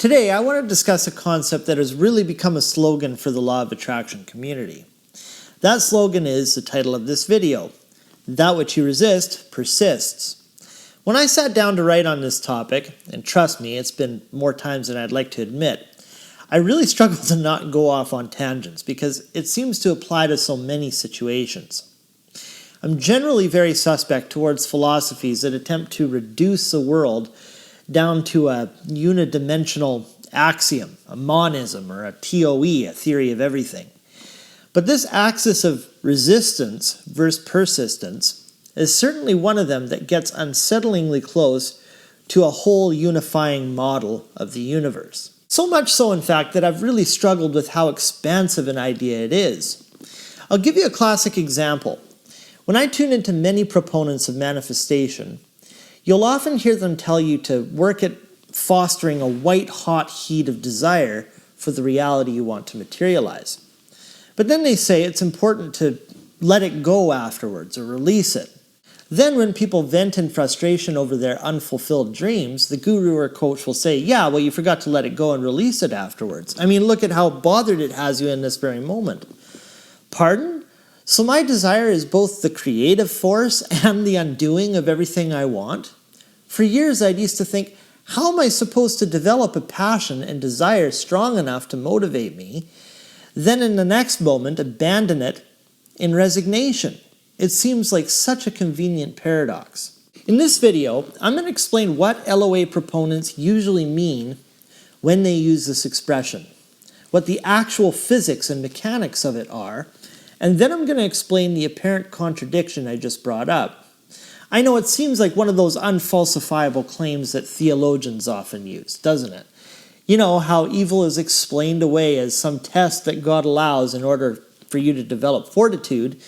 Today, I want to discuss a concept that has really become a slogan for the Law of Attraction community. That slogan is the title of this video: That which you resist persists. When I sat down to write on this topic, and trust me, it's been more times than I'd like to admit, I really struggled to not go off on tangents because it seems to apply to so many situations. I'm generally very suspect towards philosophies that attempt to reduce the world down to a unidimensional axiom, a monism, or a TOE, a theory of everything. But this axis of resistance versus persistence is certainly one of them that gets unsettlingly close to a whole unifying model of the universe. So much so, in fact, that I've really struggled with how expansive an idea it is. I'll give you a classic example. When I tune into many proponents of manifestation, you'll often hear them tell you to work at fostering a white-hot heat of desire for the reality you want to materialize. But then they say it's important to let it go afterwards or release it. Then when people vent in frustration over their unfulfilled dreams, the guru or coach will say, yeah, well, you forgot to let it go and release it afterwards. I mean, look at how bothered it has you in this very moment. Pardon? So my desire is both the creative force and the undoing of everything I want? For years I used to think, how am I supposed to develop a passion and desire strong enough to motivate me, then in the next moment abandon it in resignation? It seems like such a convenient paradox. In this video, I'm going to explain what LOA proponents usually mean when they use this expression, what the actual physics and mechanics of it are, and then I'm going to explain the apparent contradiction I just brought up. I know it seems like one of those unfalsifiable claims that theologians often use, doesn't it? You know, how evil is explained away as some test that God allows in order for you to develop fortitude,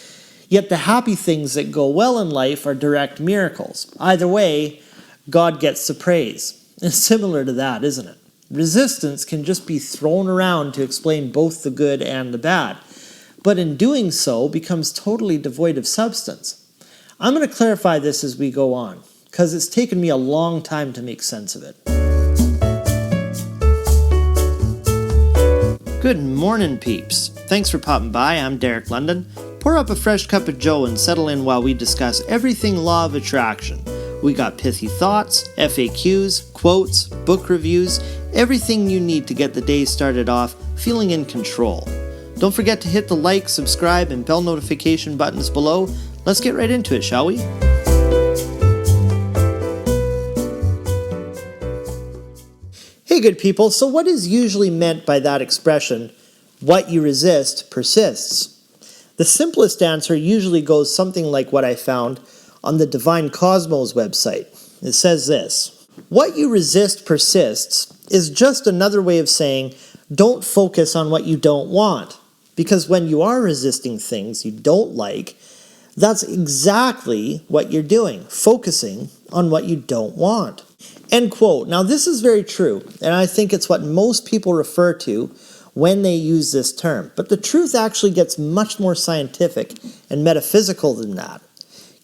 yet the happy things that go well in life are direct miracles. Either way, God gets the praise. It's similar to that, isn't it? Resistance can just be thrown around to explain both the good and the bad, but in doing so becomes totally devoid of substance. I'm going to clarify this as we go on, because it's taken me a long time to make sense of it. Good morning, peeps. Thanks for popping by. I'm Derek London. Pour up a fresh cup of joe and settle in while we discuss everything Law of Attraction. We got pithy thoughts, FAQs, quotes, book reviews, everything you need to get the day started off feeling in control. Don't forget to hit the like, subscribe, and bell notification buttons below. Let's get right into it, shall we? Hey, good people. So what is usually meant by that expression, what you resist persists? The simplest answer usually goes something like what I found on the Divine Cosmos website. It says this: what you resist persists is just another way of saying don't focus on what you don't want. Because when you are resisting things you don't like, that's exactly what you're doing, focusing on what you don't want. End quote. Now this is very true, and I think it's what most people refer to when they use this term. But the truth actually gets much more scientific and metaphysical than that.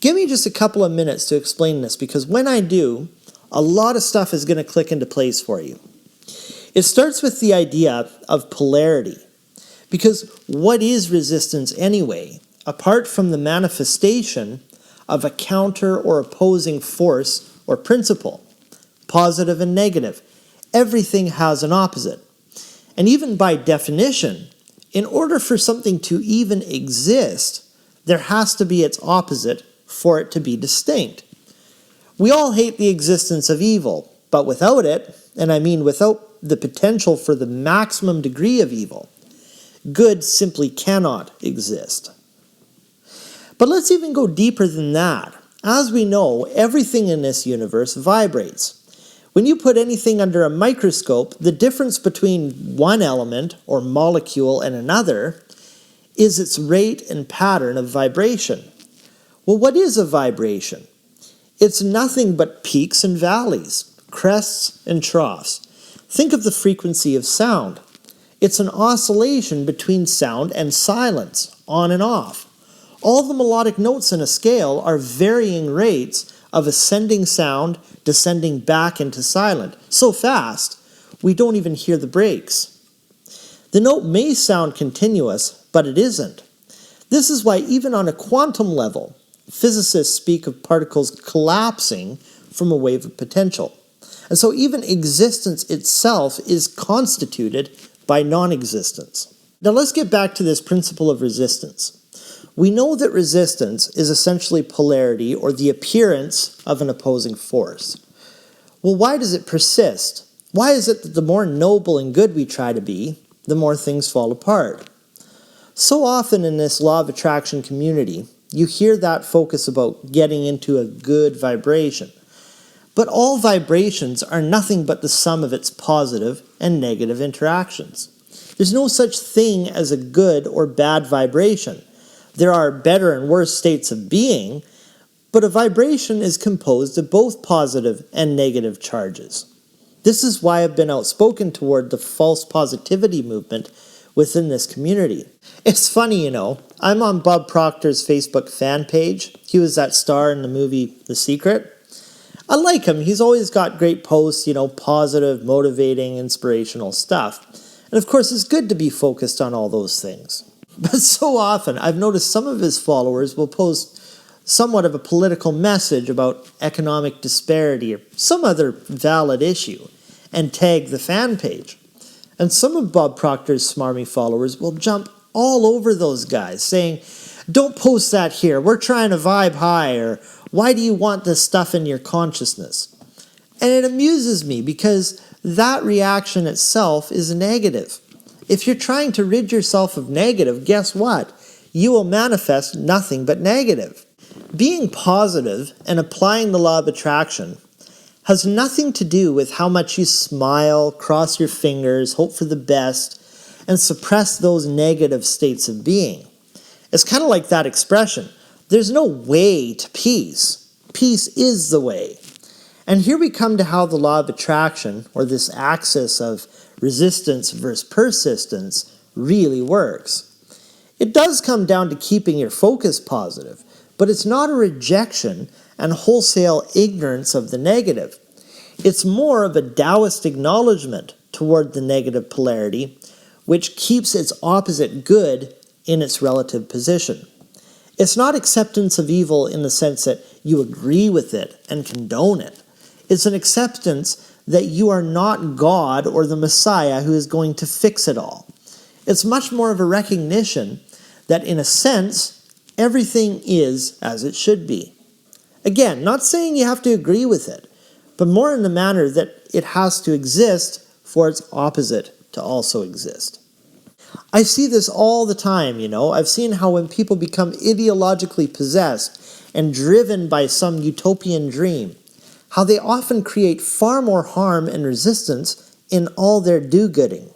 Give me just a couple of minutes to explain this, because when I do, a lot of stuff is going to click into place for you. It starts with the idea of polarity. Because what is resistance anyway, apart from the manifestation of a counter or opposing force or principle? Positive and negative. Everything has an opposite. And even by definition, in order for something to even exist, there has to be its opposite for it to be distinct. We all hate the existence of evil, but without it, and I mean without the potential for the maximum degree of evil, good simply cannot exist. But let's even go deeper than that. As we know, everything in this universe vibrates. When you put anything under a microscope, the difference between one element or molecule and another is its rate and pattern of vibration. Well, what is a vibration? It's nothing but peaks and valleys, crests and troughs. Think of the frequency of sound. It's an oscillation between sound and silence, on and off. All the melodic notes in a scale are varying rates of ascending sound descending back into silent, so fast we don't even hear the breaks. The note may sound continuous, but it isn't. This is why even on a quantum level, physicists speak of particles collapsing from a wave of potential. And so even existence itself is constituted by non-existence. Now let's get back to this principle of resistance. We know that resistance is essentially polarity, or the appearance of an opposing force. Well, why does it persist? Why is it that the more noble and good we try to be, the more things fall apart? So often in this law of attraction community, you hear that focus about getting into a good vibration. But all vibrations are nothing but the sum of its positive and negative interactions. There's no such thing as a good or bad vibration. There are better and worse states of being, but a vibration is composed of both positive and negative charges. This is why I've been outspoken toward the false positivity movement within this community. It's funny, I'm on Bob Proctor's Facebook fan page. He was that star in the movie The Secret. I like him. He's always got great posts, positive, motivating, inspirational stuff. And of course, it's good to be focused on all those things. But so often, I've noticed some of his followers will post somewhat of a political message about economic disparity or some other valid issue and tag the fan page. And some of Bob Proctor's smarmy followers will jump all over those guys saying, "Don't post that here, we're trying to vibe high," or "Why do you want this stuff in your consciousness?" And it amuses me because that reaction itself is negative. If you're trying to rid yourself of negative, guess what? You will manifest nothing but negative. Being positive and applying the law of attraction has nothing to do with how much you smile, cross your fingers, hope for the best, and suppress those negative states of being. It's kind of like that expression, there's no way to peace. Peace is the way. And here we come to how the law of attraction, or this axis of resistance versus persistence, really works. It does come down to keeping your focus positive, but it's not a rejection and wholesale ignorance of the negative. It's more of a Taoist acknowledgement toward the negative polarity, which keeps its opposite good in its relative position. It's not acceptance of evil in the sense that you agree with it and condone it. It's an acceptance that you are not God or the Messiah who is going to fix it all. It's much more of a recognition that in a sense, everything is as it should be. Again, not saying you have to agree with it, but more in the manner that it has to exist for its opposite to also exist. I see this all the time, I've seen how when people become ideologically possessed and driven by some utopian dream, how they often create far more harm and resistance in all their do-gooding.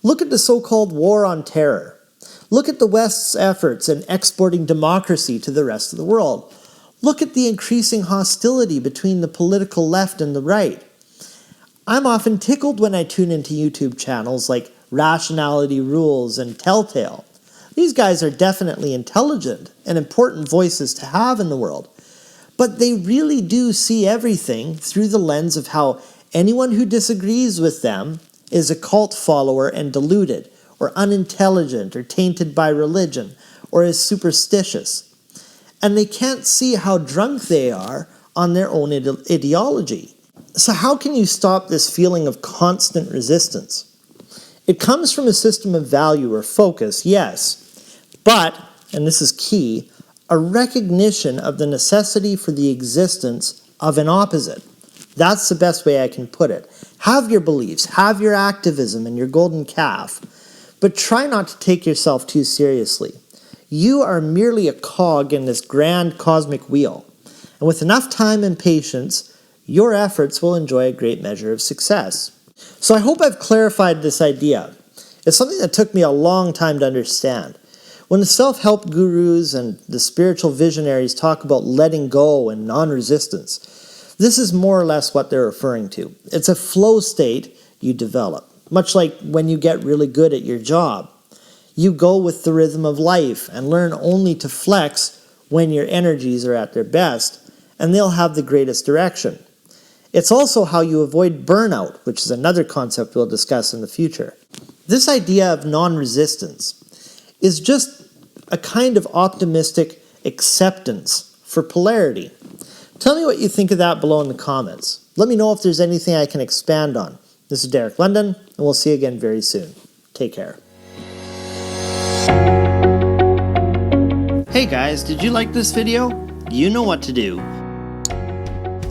Look at the so-called war on terror. Look at the West's efforts in exporting democracy to the rest of the world. Look at the increasing hostility between the political left and the right. I'm often tickled when I tune into YouTube channels like Rationality Rules and Telltale. These guys are definitely intelligent and important voices to have in the world, but they really do see everything through the lens of how anyone who disagrees with them is a cult follower and deluded, or unintelligent, or tainted by religion, or is superstitious. And they can't see how drunk they are on their own ideology. So how can you stop this feeling of constant resistance? It comes from a system of value or focus, yes, but, and this is key, a recognition of the necessity for the existence of an opposite. That's the best way I can put it. Have your beliefs, have your activism and your golden calf, but try not to take yourself too seriously. You are merely a cog in this grand cosmic wheel, and with enough time and patience, your efforts will enjoy a great measure of success. So I hope I've clarified this idea. It's something that took me a long time to understand. When the self-help gurus and the spiritual visionaries talk about letting go and non-resistance, this is more or less what they're referring to. It's a flow state you develop, much like when you get really good at your job. You go with the rhythm of life and learn only to flex when your energies are at their best, and they'll have the greatest direction. It's also how you avoid burnout, which is another concept we'll discuss in the future. This idea of non-resistance is just a kind of optimistic acceptance for polarity. Tell me what you think of that below in the comments. Let me know if there's anything I can expand on. This is Derek London, and we'll see you again very soon. Take care. Hey guys, did you like this video? You know what to do.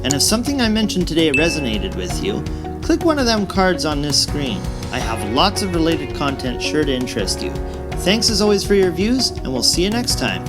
And if something I mentioned today resonated with you, click one of them cards on this screen. I have lots of related content sure to interest you. Thanks as always for your views, and we'll see you next time.